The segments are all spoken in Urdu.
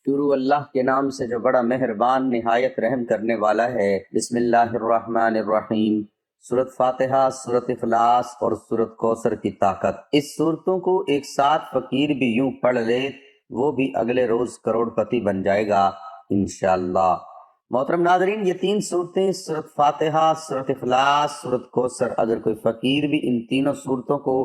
شروع اللہ کے نام سے جو بڑا مہربان نہایت رحم کرنے والا ہے۔ بسم اللہ الرحمن الرحیم۔ سورۃ فاتحہ، سورۃ اخلاص اور سورۃ کوثر کی طاقت۔ اس صورتوں کو ایک ساتھ فقیر بھی یوں پڑھ لے وہ بھی اگلے روز کروڑ پتی بن جائے گا انشاءاللہ۔ محترم ناظرین، یہ تین صورتیں سورۃ فاتحہ، سورۃ اخلاص، سورۃ کوثر، اگر کوئی فقیر بھی ان تینوں صورتوں کو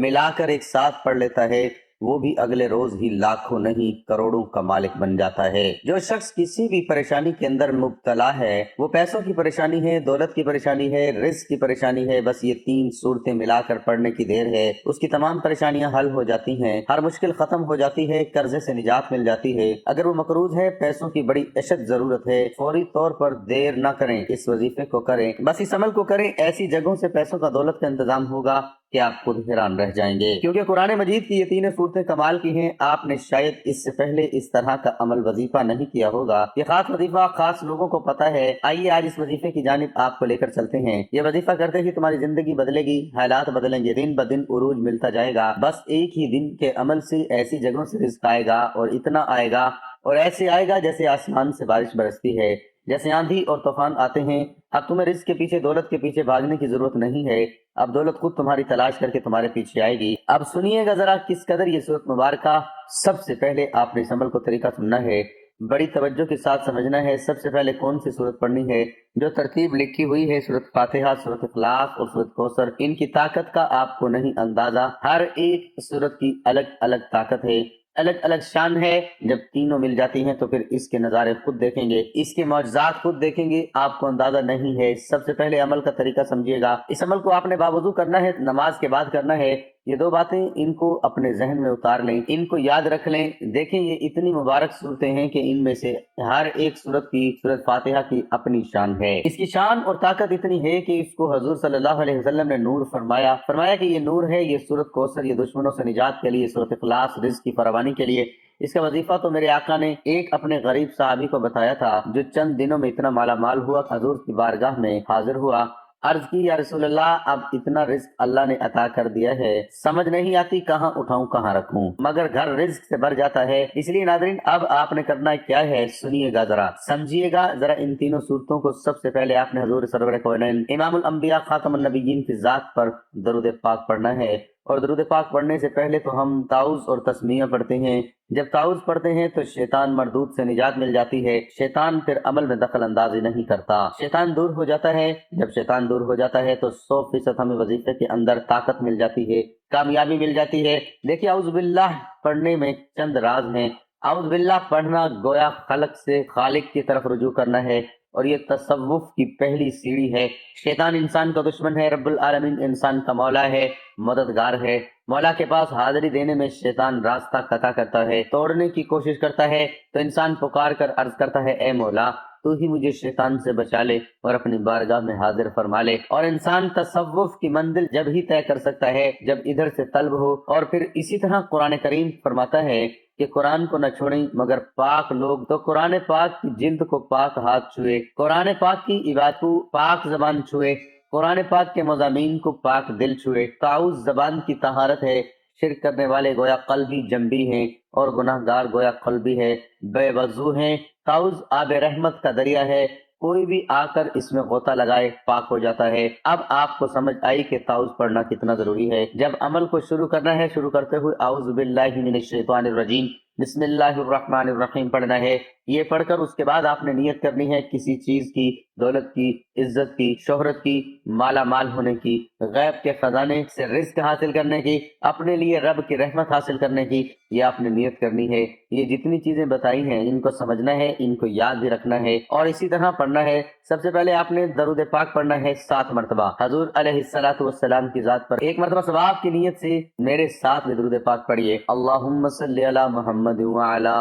ملا کر ایک ساتھ پڑھ لیتا ہے وہ بھی اگلے روز ہی لاکھوں نہیں کروڑوں کا مالک بن جاتا ہے۔ جو شخص کسی بھی پریشانی کے اندر مبتلا ہے، وہ پیسوں کی پریشانی ہے، دولت کی پریشانی ہے، رزق کی پریشانی ہے، بس یہ تین صورتیں ملا کر پڑھنے کی دیر ہے، اس کی تمام پریشانیاں حل ہو جاتی ہیں، ہر مشکل ختم ہو جاتی ہے، قرضے سے نجات مل جاتی ہے۔ اگر وہ مقروض ہے، پیسوں کی بڑی اشد ضرورت ہے، فوری طور پر دیر نہ کریں، اس وظیفے کو کریں، بس اس عمل کو کریں، ایسی جگہوں سے پیسوں کا دولت کا انتظام ہوگا کہ آپ خود حیران رہ جائیں گے، کیونکہ قرآن مجید کی یہ تینوں صورتیں کمال کی ہیں۔ آپ نے شاید اس سے پہلے اس طرح کا عمل وظیفہ نہیں کیا ہوگا، یہ خاص وظیفہ خاص لوگوں کو پتہ ہے۔ آئیے آج اس وظیفے کی جانب آپ کو لے کر چلتے ہیں۔ یہ وظیفہ کرتے ہی تمہاری زندگی بدلے گی، حالات بدلیں گے، دن بدن عروج ملتا جائے گا۔ بس ایک ہی دن کے عمل سے ایسی جگہوں سے رزق آئے گا، اور اتنا آئے گا اور ایسے آئے گا جیسے آسمان سے بارش برستی ہے، جیسے آندھی اور طوفان آتے ہیں۔ اب تمہیں رزق کے پیچھے، دولت کے پیچھے بھاگنے کی ضرورت نہیں ہے، اب دولت خود تمہاری تلاش کر کے تمہارے پیچھے آئے گی۔ اب سنیے گا ذرا کس قدر یہ صورت مبارکہ۔ سب سے پہلے آپ نے اس عمل کو طریقہ سننا ہے، بڑی توجہ کے ساتھ سمجھنا ہے۔ سب سے پہلے کون سی صورت پڑھنی ہے؟ جو ترتیب لکھی ہوئی ہے، سورۃ فاتحہ، سورۃ اخلاص اور سورۃ کوثر، ان کی طاقت کا آپ کو نہیں اندازہ۔ ہر ایک صورت کی الگ الگ طاقت ہے، الگ الگ شان ہے۔ جب تینوں مل جاتی ہیں تو پھر اس کے نظارے خود دیکھیں گے، اس کے معجزات خود دیکھیں گے، آپ کو اندازہ نہیں ہے۔ سب سے پہلے عمل کا طریقہ سمجھیے گا۔ اس عمل کو آپ نے باوضو کرنا ہے، نماز کے بعد کرنا ہے۔ یہ دو باتیں ان کو اپنے ذہن میں اتار لیں، ان کو یاد رکھ لیں۔ دیکھیں یہ اتنی مبارک صورتیں ہیں کہ ان میں سے ہر ایک صورت کی، سورۃ فاتحہ کی اپنی شان ہے۔ اس کی شان اور طاقت اتنی ہے کہ اس کو حضور صلی اللہ علیہ وسلم نے نور فرمایا کہ یہ نور ہے۔ یہ سورۃ کوثر یہ دشمنوں سے نجات کے لیے، سورۃ اخلاص رزق کی فراوانی کے لیے۔ اس کا وظیفہ تو میرے آقا نے ایک اپنے غریب صحابی کو بتایا تھا جو چند دنوں میں اتنا مالا مال ہوا، حضور کی بارگاہ میں حاضر ہوا، عرض کی یا رسول اللہ، اب اتنا رزق اللہ نے عطا کر دیا ہے، سمجھ نہیں آتی کہاں اٹھاؤں کہاں رکھوں، مگر گھر رزق سے بھر جاتا ہے۔ اس لیے ناظرین اب آپ نے کرنا کیا ہے، سنیے گا ذرا، سمجھیے گا ذرا ان تینوں صورتوں کو۔ سب سے پہلے آپ نے حضور سرور کونین امام الانبیاء خاتم النبیین کی ذات پر درود پاک پڑھنا ہے۔ اور درود پاک پڑھنے سے پہلے تو ہم تعوذ اور تسمیہ پڑھتے ہیں۔ جب تعوذ پڑھتے ہیں تو شیطان مردود سے نجات مل جاتی ہے، شیطان پھر عمل میں دخل اندازی نہیں کرتا، شیطان دور ہو جاتا ہے۔ جب شیطان دور ہو جاتا ہے تو 100% ہمیں وظیفے کے اندر طاقت مل جاتی ہے، کامیابی مل جاتی ہے۔ دیکھیے اعوذ باللہ پڑھنے میں چند راز ہیں۔ اعوذ باللہ پڑھنا گویا خلق سے خالق کی طرف رجوع کرنا ہے، اور یہ تصوف کی پہلی سیڑھی ہے۔ شیطان انسان کا دشمن ہے، رب العالمین انسان کا مولا ہے، مددگار ہے۔ مولا کے پاس حاضری دینے میں شیطان راستہ قطع کرتا ہے، توڑنے کی کوشش کرتا ہے، تو انسان پکار کر عرض کرتا ہے اے مولا تو ہی مجھے شیطان سے بچا لے اور اپنی بارگاہ میں حاضر فرما لے۔ اور انسان تصوف کی منزل جب ہی طے کر سکتا ہے جب ادھر سے طلب ہو۔ اور پھر اسی طرح قرآن کریم فرماتا ہے کہ قرآن کو نہ چھوڑیں مگر پاک لوگ، تو قرآن پاک کی جلد کو پاک ہاتھ چھوئے، قرآن پاک کی عبادت کو پاک زبان چھوئے، قرآن پاک کے مضامین کو پاک دل چھوئے۔ تعوذ زبان کی طہارت ہے، شرک کرنے والے گویا قلبی جنبی ہیں، اور گناہ گار گویا قلبی ہے، بے وضو ہیں۔ تعوذ آب رحمت کا دریا ہے، کوئی بھی آ کر اس میں غوطہ لگائے پاک ہو جاتا ہے۔ اب آپ کو سمجھ آئی کہ تعوذ پڑھنا کتنا ضروری ہے۔ جب عمل کو شروع کرنا ہے، شروع کرتے ہوئے اعوذ باللہ من الشیطان الرجیم بسم اللہ الرحمن الرحیم پڑھنا ہے۔ یہ پڑھ کر اس کے بعد آپ نے نیت کرنی ہے کسی چیز کی، دولت کی، عزت کی، شہرت کی، مالا مال ہونے کی، غیب کے خزانے سے رزق حاصل کرنے کی، اپنے لیے رب کی رحمت حاصل کرنے کی، یہ آپ نے نیت کرنی ہے۔ یہ جتنی چیزیں بتائی ہیں ان کو سمجھنا ہے، ان کو یاد بھی رکھنا ہے، اور اسی طرح پڑھنا ہے۔ سب سے پہلے آپ نے درود پاک پڑھنا ہے 7 مرتبہ حضور علیہ السلام کی ذات پر۔ ایک مرتبہ ثواب کی نیت سے میرے ساتھ میں درود پاک پڑھیے۔ اللہم صلی علی محمد وعلی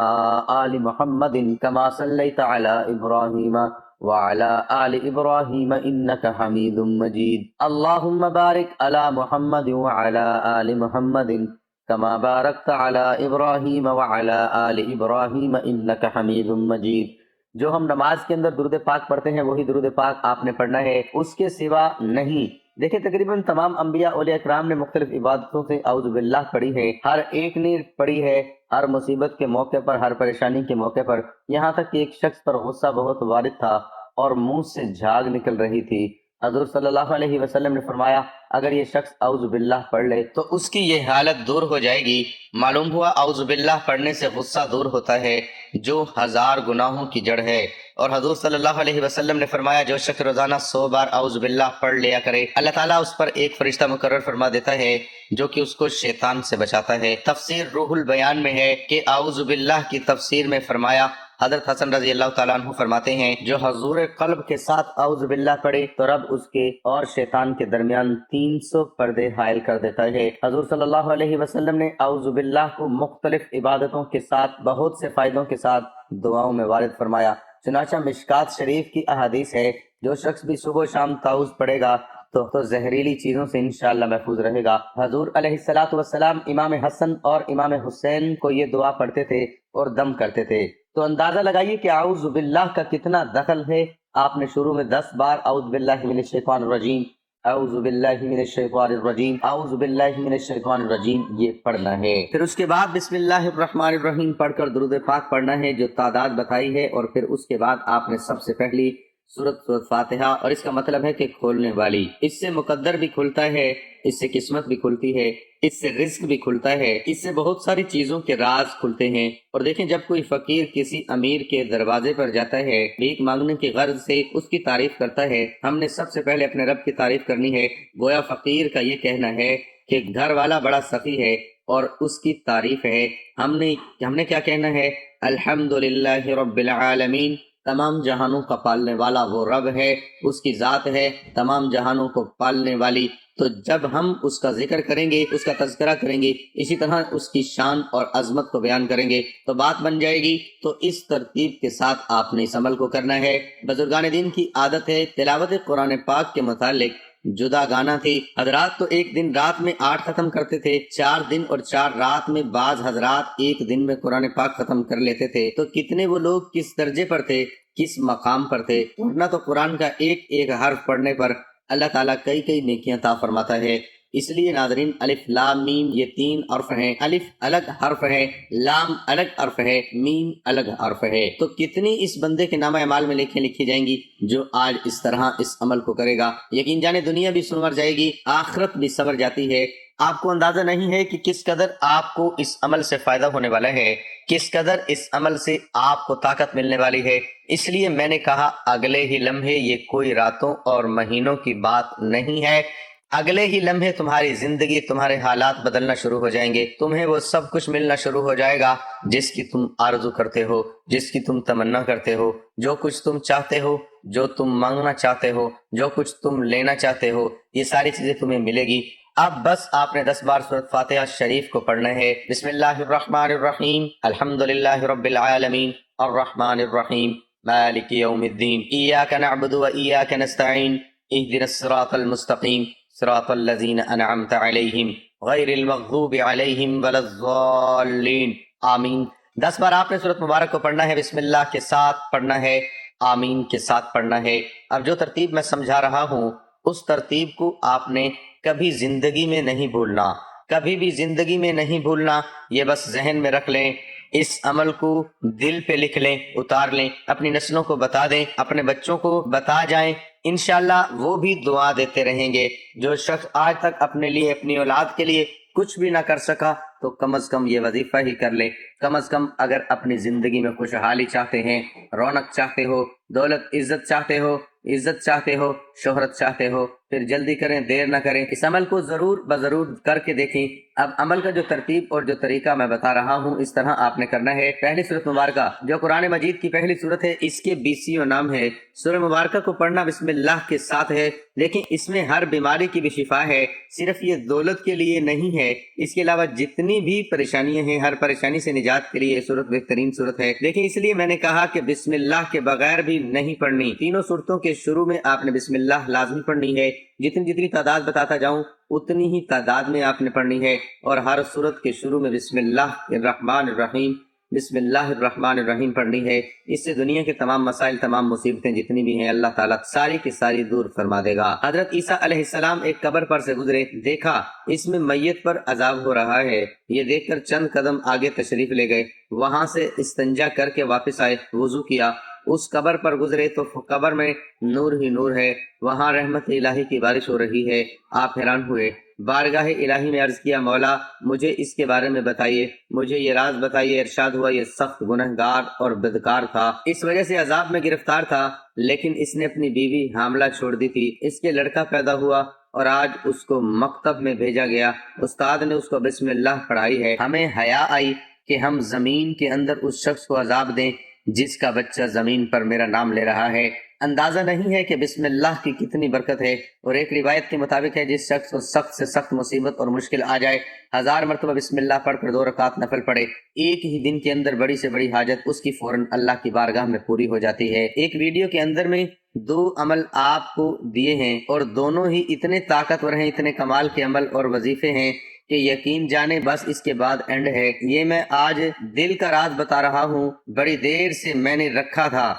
آل محمد کما صلیت علی ابراہیم وعلی آل ابراہیم انک حمید مجید۔ اللہم بارک علی محمد وعلی آل محمد کما بارکت علی ابراہیم وعلی آل ابراہیم انک حمید مجید۔ جو ہم نماز کے اندر درود پاک پڑھتے ہیں وہی درود پاک آپ نے پڑھنا ہے، اس کے سوا نہیں۔ دیکھیں تقریباً تمام انبیاء اولیاء اکرام نے مختلف عبادتوں سے اعوذ باللہ پڑھی ہے، ہر ایک نے پڑھی ہے۔ ہر مصیبت کے موقع پر، ہر پریشانی کے موقع پر، یہاں تک کہ ایک شخص پر غصہ بہت وارد تھا اور منہ سے جھاگ نکل رہی تھی۔ حضور صلی اللہ علیہ وسلم نے فرمایا اگر یہ شخص اعوذ باللہ پڑھ لے تو اس کی یہ حالت دور ہو جائے گی۔ معلوم ہوا اعوذ باللہ پڑھنے سے غصہ دور ہوتا ہے جو 1000 گناہوں کی جڑ ہے۔ اور حضور صلی اللہ علیہ وسلم نے فرمایا جو شخص روزانہ 100 بار اعوذ باللہ پڑھ لیا کرے، اللہ تعالیٰ اس پر ایک فرشتہ مقرر فرما دیتا ہے جو کہ اس کو شیطان سے بچاتا ہے۔ تفسیر روح البیان میں ہے کہ اعوذ باللہ کی تفسیر میں فرمایا، حضرت حسن رضی اللہ تعالیٰ عنہ فرماتے ہیں جو حضور قلب کے ساتھ اعوذ باللہ پڑھے تو رب اس کے اور شیطان کے درمیان 300 پردے حائل کر دیتا ہے۔ حضور صلی اللہ علیہ وسلم نے اعوذ باللہ کو مختلف عبادتوں کے ساتھ بہت سے فائدوں کے ساتھ دعاؤں میں وارد فرمایا۔ چنانچہ مشکات شریف کی احادیث ہے جو شخص بھی صبح و شام تعوذ پڑھے گا تو زہریلی چیزوں سے انشاءاللہ محفوظ رہے گا۔ حضور علیہ السلام امام حسن اور امام حسین کو یہ دعا پڑھتے تھے اور دم کرتے تھے۔ تو اندازہ لگائیے کہ اعوذ باللہ کا کتنا دخل ہے۔ آپ نے شروع میں 10 بار اعوذ باللہ من الشیطان الرجیم، اعوذ باللہ من الشیطان الرجیم، اعوذ باللہ من الشیطان الرجیم یہ پڑھنا ہے۔ پھر اس کے بعد بسم اللہ الرحمن الرحیم پڑھ کر درود پاک پڑھنا ہے جو تعداد بتائی ہے، اور پھر اس کے بعد آپ نے سب سے پہلی سورت فاتحہ، اور اس کا مطلب ہے کہ کھولنے والی، اس سے مقدر بھی کھلتا ہے، اس سے قسمت بھی کھلتی ہے، اس سے رزق بھی کھلتا ہے، اس سے بہت ساری چیزوں کے راز کھلتے ہیں۔ اور دیکھیں جب کوئی فقیر کسی امیر کے دروازے پر جاتا ہے بھیک مانگنے کی غرض سے اس کی تعریف کرتا ہے، ہم نے سب سے پہلے اپنے رب کی تعریف کرنی ہے۔ گویا فقیر کا یہ کہنا ہے کہ گھر والا بڑا سخی ہے اور اس کی تعریف ہے۔ ہم نے کیا کہنا ہے؟ الحمدللہ رب العالمین، تمام جہانوں کا پالنے والا وہ رب ہے، اس کی ذات ہے تمام جہانوں کو پالنے والی۔ تو جب ہم اس کا ذکر کریں گے، اس کا تذکرہ کریں گے، اسی طرح اس کی شان اور عظمت کو بیان کریں گے تو بات بن جائے گی۔ تو اس ترتیب کے ساتھ آپ نے اس عمل کو کرنا ہے۔ بزرگان دین کی عادت ہے تلاوت قرآن پاک کے متعلق جدا گانا تھی۔ حضرات تو ایک دن رات میں 8 ختم کرتے تھے، 4 دن اور 4 رات میں بعض حضرات ایک دن میں قرآن پاک ختم کر لیتے تھے۔ تو کتنے وہ لوگ کس درجے پر تھے، کس مقام پر تھے، ورنہ تو قرآن کا ایک ایک حرف پڑھنے پر اللہ تعالیٰ کئی نیکیاں عطا فرماتا ہے۔ اس لیے ناظرین الف لام میم یہ 3 حرف ہیں، الف الگ حرف ہے، لام الگ حرف ہے، میم الگ حرف ہے۔ تو کتنی اس بندے کے نامہ اعمال میں لکھی جائیں گی جو آج اس طرح اس عمل کو کرے گا۔ یقین جانے دنیا بھی سنور جائے گی، آخرت بھی سنور جاتی ہے۔ آپ کو اندازہ نہیں ہے کہ کس قدر آپ کو اس عمل سے فائدہ ہونے والا ہے، کس قدر اس عمل سے آپ کو طاقت ملنے والی ہے۔ اس لیے میں نے کہا اگلے ہی لمحے، یہ کوئی راتوں اور مہینوں کی بات نہیں ہے، اگلے ہی لمحے تمہاری زندگی، تمہارے حالات بدلنا شروع ہو جائیں گے، تمہیں وہ سب کچھ ملنا شروع ہو جائے گا جس کی تم آرزو کرتے ہو، جس کی تم تمنا کرتے ہو، جو کچھ تم چاہتے ہو، جو تم مانگنا چاہتے ہو، جو کچھ تم لینا چاہتے ہو، یہ ساری چیزیں تمہیں ملے گی۔ اب بس آپ نے 10 بار سورۃ فاتحہ شریف کو پڑھنا ہے۔ بسم اللہ الرحمن الرحیم، الحمدللہ رب العالمین، الرحمن الرحیم، مالک یوم الدین، ایاک نعبد و ایاک نستعین، اہدنا الصراط المستقیم، صراط الذین انعمت علیہم غیر المغضوب علیہم ولا الضالین، آمین۔ 10 بار آپ نے سورۃ مبارک کو پڑھنا ہے، بسم اللہ کے ساتھ پڑھنا ہے، آمین کے ساتھ پڑھنا ہے۔ اب جو ترتیب میں سمجھا رہا ہوں اس ترتیب کو آپ نے کبھی زندگی میں نہیں بھولنا، کبھی بھی زندگی میں نہیں بھولنا، یہ بس ذہن میں رکھ لیں، اس عمل کو دل پہ لکھ لیں، اتار لیں، اپنی نسلوں کو بتا دیں، اپنے بچوں کو بتا جائیں، انشاءاللہ وہ بھی دعا دیتے رہیں گے۔ جو شخص آج تک اپنے لیے، اپنی اولاد کے لیے کچھ بھی نہ کر سکا تو کم از کم یہ وظیفہ ہی کر لے۔ کم از کم اگر اپنی زندگی میں خوشحالی چاہتے ہیں، رونق چاہتے ہو، دولت عزت چاہتے ہو، عزت چاہتے ہو، شہرت چاہتے ہو، پھر جلدی کریں، دیر نہ کریں، اس عمل کو ضرور بضرور کر کے دیکھیں۔ اب عمل کا جو ترتیب اور جو طریقہ میں بتا رہا ہوں اس طرح آپ نے کرنا ہے۔ پہلی سورۃ مبارکہ جو قرآن مجید کی پہلی سورت ہے، اس کے 20 نام ہے۔ سورہ مبارکہ کو پڑھنا بسم اللہ کے ساتھ ہے، لیکن اس میں ہر بیماری کی بھی شفا ہے، صرف یہ دولت کے لیے نہیں ہے، اس کے علاوہ جتنی بھی پریشانیاں ہیں ہر پریشانی سے نجات کے لیے یہ سورت بہترین سورت ہے۔ لیکن اس لیے میں نے کہا کہ بسم اللہ کے بغیر بھی نہیں پڑھنی۔ تینوں سورتوں کے شروع میں آپ نے بسم اللہ لازمی پڑھنی ہے، جتنی تعداد بتاتا جاؤں اتنی ہی تعداد میں آپ نے پڑھنی ہے، اور ہر سورت کے شروع میں بسم اللہ الرحمن الرحیم بسم اللہ الرحمن الرحیم پڑھنی ہے، اس سے دنیا کے تمام مسائل، تمام مصیبتیں جتنی بھی ہیں اللہ تعالیٰ ساری کی ساری دور فرما دے گا۔ حضرت عیسیٰ علیہ السلام ایک قبر پر سے گزرے، دیکھا اس میں میت پر عذاب ہو رہا ہے، یہ دیکھ کر چند قدم آگے تشریف لے گئے، وہاں سے استنجا کر کے واپس آئے، وضو کیا، اس قبر پر گزرے تو قبر میں نور ہی نور ہے، وہاں رحمت الہی کی بارش ہو رہی ہے۔ آپ حیران ہوئے، بارگاہ الہی میں عرض کیا، مولا مجھے اس کے بارے میں بتائیے، مجھے یہ راز بتائیے۔ ارشاد ہوا یہ سخت گنہگار اور بدکار تھا، اس وجہ سے عذاب میں گرفتار تھا، لیکن اس نے اپنی بیوی حاملہ چھوڑ دی تھی، اس کے لڑکا پیدا ہوا اور آج اس کو مکتب میں بھیجا گیا، استاد نے اس کو بسم اللہ پڑھائی ہے، ہمیں حیا آئی کہ ہم زمین کے اندر اس شخص کو عذاب دیں جس کا بچہ زمین پر میرا نام لے رہا ہے۔ اندازہ نہیں ہے کہ بسم اللہ کی کتنی برکت ہے، اور ایک روایت کے مطابق ہے جس شخص کو سخت سے سخت مصیبت اور مشکل آ جائے 1000 مرتبہ بسم اللہ پڑھ کر 2 رکعت نفل پڑھے، ایک ہی دن کے اندر بڑی سے بڑی حاجت اس کی فوراً اللہ کی بارگاہ میں پوری ہو جاتی ہے۔ ایک ویڈیو کے اندر میں 2 عمل آپ کو دیے ہیں اور دونوں ہی اتنے طاقتور ہیں، اتنے کمال کے عمل اور وظیفے ہیں کہ یقین جانے بس اس کے بعد اینڈ ہے۔ یہ میں آج دل کا راز بتا رہا ہوں، بڑی دیر سے میں نے رکھا تھا،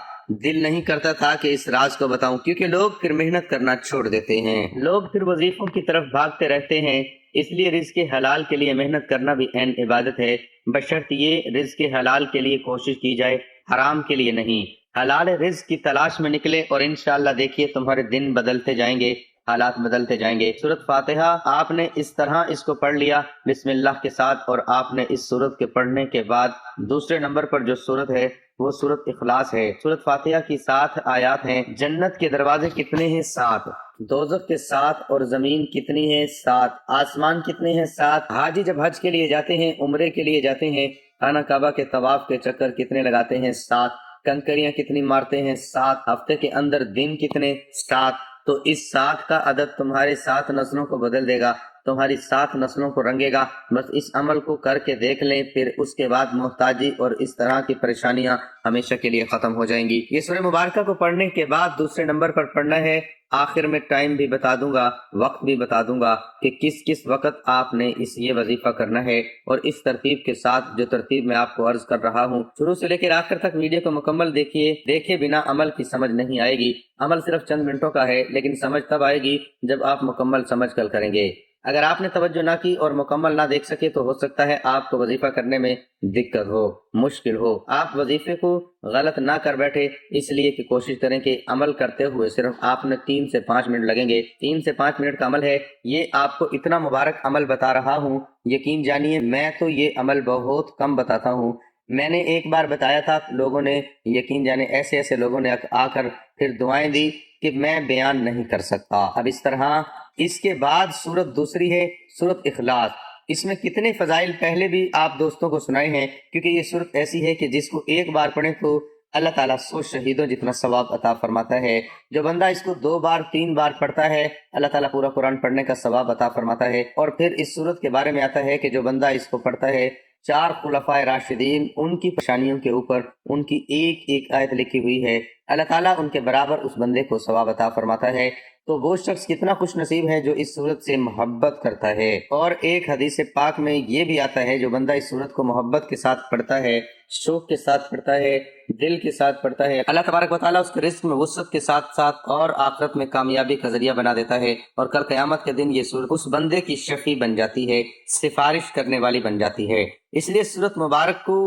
دل نہیں کرتا تھا کہ اس راز کو بتاؤں، کیونکہ لوگ پھر محنت کرنا چھوڑ دیتے ہیں، لوگ پھر وظیفوں کی طرف بھاگتے رہتے ہیں، اس لیے رزق حلال کے لیے محنت کرنا بھی عین عبادت ہے، بشرط یہ رزق حلال کے لیے کوشش کی جائے، حرام کے لیے نہیں۔ حلال رزق کی تلاش میں نکلے اور انشاءاللہ دیکھیے تمہارے دن بدلتے جائیں گے، حالات بدلتے جائیں گے۔ سورۃ فاتحہ آپ نے اس طرح اس کو پڑھ لیا بسم اللہ کے ساتھ، اور آپ نے اس سورت کے پڑھنے کے بعد دوسرے نمبر پر جو سورت ہے وہ سورت اخلاص ہے۔ سورۃ فاتحہ کی 7 آیات ہیں۔ جنت کے دروازے کتنے ہیں؟ 7۔ دوزخ کے 7 اور زمین کتنی ہے؟ 7۔ آسمان کتنے ہیں؟ 7۔ حاجی جب حج کے لیے جاتے ہیں، عمرے کے لیے جاتے ہیں، خانہ کعبہ کے طواف کے چکر کتنے لگاتے ہیں؟ 7۔ کنکریاں کتنی مارتے ہیں؟ 7۔ ہفتے کے اندر دن کتنے؟ 7۔ تو اس 7 کا عدد تمہارے 7 نسلوں کو بدل دے گا، تمہاری 7 نسلوں کو رنگے گا۔ بس اس عمل کو کر کے دیکھ لیں، پھر اس کے بعد محتاجی اور اس طرح کی پریشانیاں ہمیشہ کے لیے ختم ہو جائیں گی۔ یہ سورہ مبارکہ کو پڑھنے کے بعد دوسرے نمبر پر پڑھنا ہے، آخر میں ٹائم بھی بتا دوں گا، وقت بھی بتا دوں گا کہ کس کس وقت آپ نے یہ وظیفہ کرنا ہے، اور اس ترتیب کے ساتھ جو ترتیب میں آپ کو عرض کر رہا ہوں، شروع سے لے کر آخر تک ویڈیو کو مکمل دیکھیے۔ دیکھے بنا عمل کی سمجھ نہیں آئے گی، عمل صرف چند منٹوں کا ہے، لیکن سمجھ تب آئے گی جب آپ مکمل سمجھ کر کریں گے۔ اگر آپ نے توجہ نہ کی اور مکمل نہ دیکھ سکے تو ہو سکتا ہے آپ کو وظیفہ کرنے میں دقت ہو، مشکل ہو، آپ وظیفے کو غلط نہ کر بیٹھے، اس لیے کہ کوشش کریں کہ عمل کرتے ہوئے صرف آپ نے 3 سے 5 منٹ لگیں گے، 3 سے 5 منٹ کا عمل ہے، یہ آپ کو اتنا مبارک عمل بتا رہا ہوں، یقین جانیے میں تو یہ عمل بہت کم بتاتا ہوں۔ میں نے ایک بار بتایا تھا، لوگوں نے یقین جانے ایسے لوگوں نے آ کر پھر دعائیں دی کہ میں بیان نہیں کر سکتا۔ اب اس طرح اس کے بعد سورت دوسری ہے سورت اخلاص، اس میں کتنے فضائل پہلے بھی آپ دوستوں کو سنائے ہیں، کیونکہ یہ سورت ایسی ہے کہ جس کو ایک بار پڑھیں تو اللہ تعالیٰ 100 شہیدوں جتنا ثواب عطا فرماتا ہے۔ جو بندہ اس کو 2 بار 3 بار پڑھتا ہے اللہ تعالیٰ پورا قرآن پڑھنے کا ثواب عطا فرماتا ہے۔ اور پھر اس سورت کے بارے میں آتا ہے کہ جو بندہ اس کو پڑھتا ہے، 4 خلفائے راشدین ان کی پریشانیوں کے اوپر ان کی ایک ایک آیت لکھی ہوئی ہے، اللہ تعالیٰ ان کے برابر اس بندے کو ثواب عطا فرماتا ہے۔ تو وہ شخص کتنا خوش نصیب ہے جو اس صورت سے محبت کرتا ہے۔ اور ایک حدیث پاک میں یہ بھی آتا ہے جو بندہ اس صورت کو محبت کے ساتھ پڑھتا ہے، شوق کے ساتھ پڑھتا ہے، دل کے ساتھ پڑھتا ہے، اللہ تبارک و تعالیٰ اس کے رزق میں وسعت کے ساتھ ساتھ اور آخرت میں کامیابی کا ذریعہ بنا دیتا ہے، اور کل قیامت کے دن یہ صورت اس بندے کی شفیع بن جاتی ہے، سفارش کرنے والی بن جاتی ہے۔ اس لیے صورت مبارک کو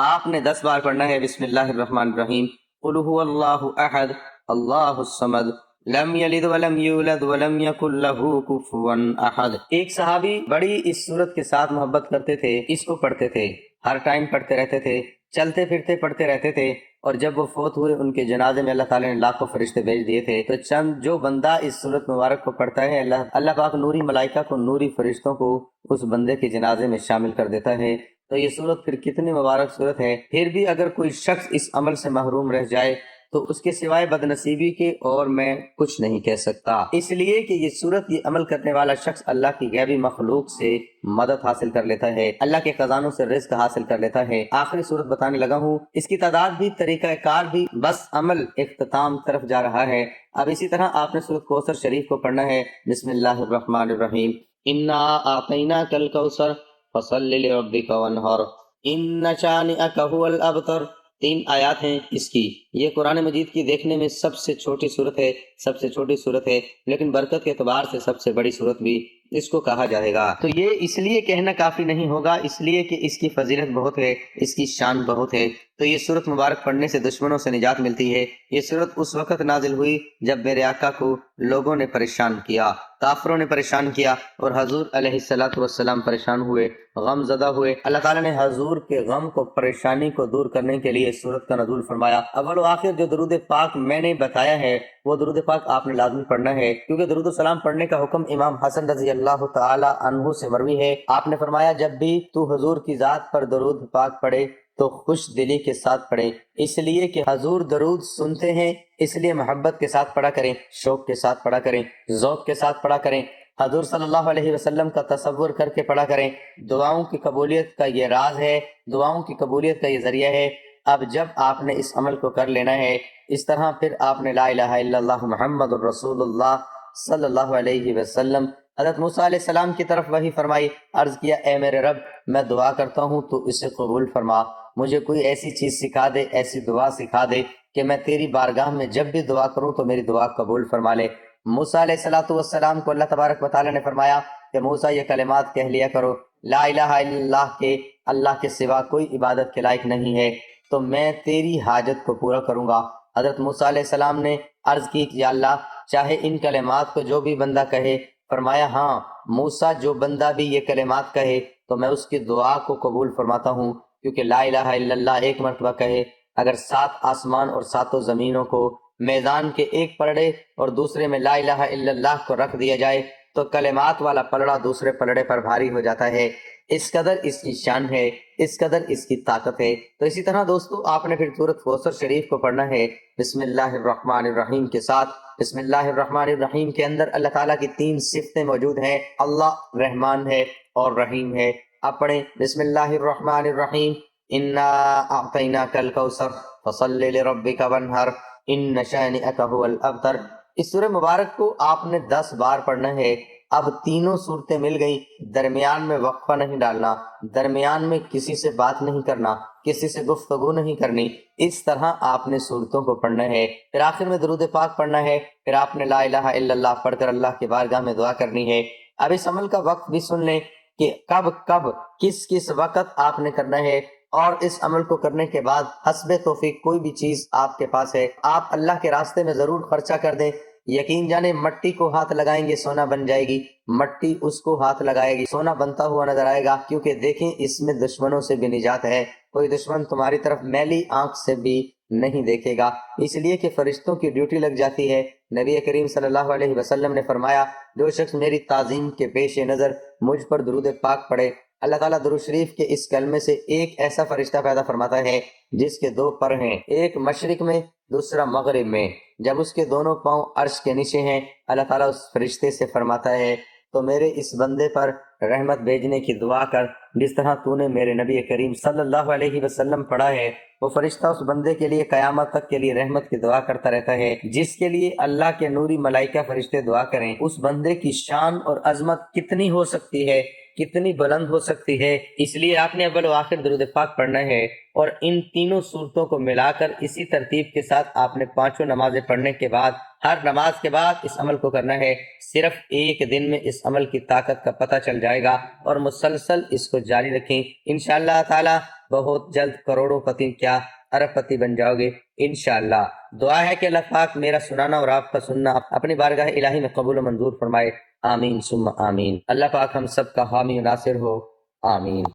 آپ نے 10 بار پڑھنا ہے۔ بسم اللہ الرحمن الرحیم، قل هو اللہ احد اللہ الصمد لم یلد ولم یولد ولم یکن له کفوا احد۔ ایک صحابی بڑی اس صورت کے ساتھ محبت کرتے تھے، اس کو پڑھتے تھے، ہر ٹائم پڑھتے رہتے تھے، چلتے پھرتے پڑھتے رہتے تھے، اور جب وہ فوت ہوئے ان کے جنازے میں اللہ تعالیٰ نے لاکھوں فرشتے بھیج دیے تھے۔ تو چند جو بندہ اس صورت مبارک کو پڑھتا ہے، اللہ پاک نوری ملائکہ کو، نوری فرشتوں کو اس بندے کے جنازے میں شامل کر دیتا ہے۔ تو یہ صورت پھر کتنی مبارک صورت ہے۔ پھر بھی اگر کوئی شخص اس عمل سے محروم رہ جائے تو اس کے سوائے بدنصیبی کے اور میں کچھ نہیں کہہ سکتا، اس لیے کہ یہ صورت، یہ عمل کرنے والا شخص اللہ کی غیبی مخلوق سے مدد حاصل کر لیتا ہے، اللہ کے خزانوں سے رزق حاصل کر لیتا ہے۔ آخری صورت بتانے لگا ہوں، اس کی تعداد بھی، طریقہ کار بھی، بس عمل اختتام طرف جا رہا ہے۔ اب اسی طرح آپ نے سورت کوثر شریف کو پڑھنا ہے۔ بسم اللہ الرحمن الرحیم، انا اعطیناک الکوثر فصل لربک وانحر، ان شانئک هو الابتر، 3 آیات ہیں اس کی۔ یہ قرآن مجید کی دیکھنے میں سب سے چھوٹی صورت ہے، لیکن برکت کے اعتبار سے سب سے بڑی صورت بھی اس کو کہا جائے گا۔ تو یہ اس لیے کہنا کافی نہیں ہوگا، اس لیے کہ اس کی فضیلت بہت ہے، اس کی شان بہت ہے۔ تو یہ صورت مبارک پڑھنے سے دشمنوں سے نجات ملتی ہے۔ یہ صورت اس وقت نازل ہوئی جب میرے آقا کو لوگوں نے پریشان کیا، کافروں نے پریشان کیا، اور حضور علیہ السلام پریشان ہوئے، غم زدہ ہوئے۔ اللہ تعالیٰ نے حضور کے غم کو، پریشانی کو دور کرنے کے لیے اس صورت کا نزول فرمایا۔ اول و آخر جو درود پاک میں نے بتایا ہے وہ درود پاک آپ نے لازمی پڑھنا ہے، کیونکہ درود السلام پڑھنے کا حکم امام حسن رضی اللہ تعالی عنہ سے مروی ہے۔ آپ نے فرمایا جب بھی تو حضور کی ذات پر درود پاک پڑھے تو خوش دلی کے ساتھ پڑھیں، اس لیے کہ حضور درود سنتے ہیں، اس لیے محبت کے ساتھ پڑھا کریں، شوق کے ساتھ پڑھا کریں، ذوق کے ساتھ پڑھا کریں، حضور صلی اللہ علیہ وسلم کا تصور کر کے پڑھا کریں۔ دعاؤں کی قبولیت کا یہ راز ہے، دعاؤں کی قبولیت کا یہ ذریعہ ہے۔ اب جب آپ نے اس عمل کو کر لینا ہے اس طرح، پھر آپ نے لا الہ الا اللہ محمد الرسول اللہ صلی اللہ علیہ وسلم، حضرت موسیٰ علیہ السلام کی طرف وحی فرمائی، عرض کیا اے میرے رب میں دعا کرتا ہوں تو اسے قبول فرما، مجھے کوئی ایسی چیز سکھا دے، ایسی دعا سکھا دے کہ میں تیری بارگاہ میں جب بھی دعا کروں تو میری دعا قبول فرما لے۔ موسیٰ علیہ السلام کو اللہ تبارک و تعالیٰ نے فرمایا کہ موسیٰ یہ کلمات کہہ لیا کرو، لا الہ الا اللہ، کے اللہ کے سوا کوئی عبادت کے لائق نہیں ہے، تو میں تیری حاجت کو پورا کروں گا۔ حضرت موسیٰ علیہ السلام نے عرض کی کہ یا اللہ چاہے ان کلمات کو جو بھی بندہ کہے، فرمایا ہاں موسیٰ جو بندہ بھی یہ کلمات کہے تو میں اس کی دعا کو قبول فرماتا ہوں، کیونکہ لا الہ الا اللہ ایک مرتبہ کہے، اگر 7 آسمان اور 7 زمینوں کو میدان کے ایک پلڑے اور دوسرے میں لا الہ الا اللہ کو رکھ دیا جائے تو کلمات والا پلڑا دوسرے پلڑے پر بھاری ہو جاتا ہے۔ اس قدر اس کی شان ہے، اس قدر اس کی طاقت ہے۔ تو اسی طرح دوستو آپ نے پھر سورۃ کوثر شریف کو پڑھنا ہے بسم اللہ الرحمن الرحیم کے ساتھ۔ بسم اللہ الرحمن الرحیم کے اندر اللہ تعالیٰ کی 3 صفتیں موجود ہیں، اللہ رحمان ہے اور رحیم ہے۔ آپ پڑھیں بسم اللہ الرحمن الرحیم، انا اعطیناک الکوثر فصل لربک وانحر ان شانئک هو الابتر۔ اس سورہ مبارک کو آپ نے 10 بار پڑھنا ہے۔ اب تینوں صورتیں مل گئیں، درمیان میں وقفہ نہیں ڈالنا، درمیان میں کسی سے بات نہیں کرنا، کسی سے گفتگو نہیں کرنی، اس طرح آپ نے صورتوں کو پڑھنا ہے۔ پھر آخر میں درود پاک پڑھنا ہے، پھر آپ نے لا الہ الا اللہ پڑھ کر اللہ کی بارگاہ میں دعا کرنی ہے۔ اب اس عمل کا وقت بھی سن لیں کہ کب کب کس وقت آپ نے کرنا ہے، اور اس عمل کو کرنے کے بعد حسب توفیق کوئی بھی چیز آپ کے پاس ہے آپ اللہ کے راستے میں ضرور خرچہ کر دیں۔ یقین جانے مٹی کو ہاتھ لگائیں گے سونا بن جائے گی، مٹی اس کو ہاتھ لگائے گی سونا بنتا ہوا نظر آئے گا، کیونکہ دیکھیں اس میں دشمنوں سے بھی نجات ہے، کوئی دشمن تمہاری طرف میلی آنکھ سے بھی نہیں دیکھے گا، اس لیے کہ فرشتوں کی ڈیوٹی لگ جاتی ہے۔ نبی کریم صلی اللہ علیہ وسلم نے فرمایا جو شخص میری تعظیم کے پیش نظر مجھ پر درود پاک پڑھے، اللہ تعالیٰ درود شریف کے اس کلمے سے ایک ایسا فرشتہ پیدا فرماتا ہے جس کے 2 پر ہیں، ایک مشرق میں دوسرا مغرب میں، جب اس کے دونوں پاؤں عرش کے نیچے ہیں اللہ تعالیٰ اس فرشتے سے فرماتا ہے تو میرے اس بندے پر رحمت بھیجنے کی دعا کر، جس طرح تو نے میرے نبی کریم صلی اللہ علیہ وسلم پڑھا ہے، وہ فرشتہ اس بندے کے لیے قیامت تک کے لیے رحمت کی دعا کرتا رہتا ہے۔ جس کے لیے اللہ کے نوری ملائکہ فرشتے دعا کریں، اس بندے کی شان اور عظمت کتنی ہو سکتی ہے، کتنی بلند ہو سکتی ہے۔ اس لیے آپ نے اول و آخر درود پاک پڑھنا ہے، اور ان تینوں صورتوں کو ملا کر اسی ترتیب کے ساتھ آپ نے 5 نمازیں پڑھنے کے بعد ہر نماز کے بعد اس عمل کو کرنا ہے۔ صرف ایک دن میں اس عمل کی طاقت کا پتہ چل جائے گا، اور مسلسل اس کو جاری رکھیں، انشاءاللہ تعالی بہت جلد کروڑوں پتی کیا ارب پتی بن جاؤ گے انشاءاللہ۔ دعا ہے کہ اللہ پاک میرا سنانا اور آپ کا سننا اپنی بارگاہ الہی میں قبول و منظور فرمائے، آمین ثم آمین۔ اللہ پاک ہم سب کا حامی و ناصر ہو، آمین۔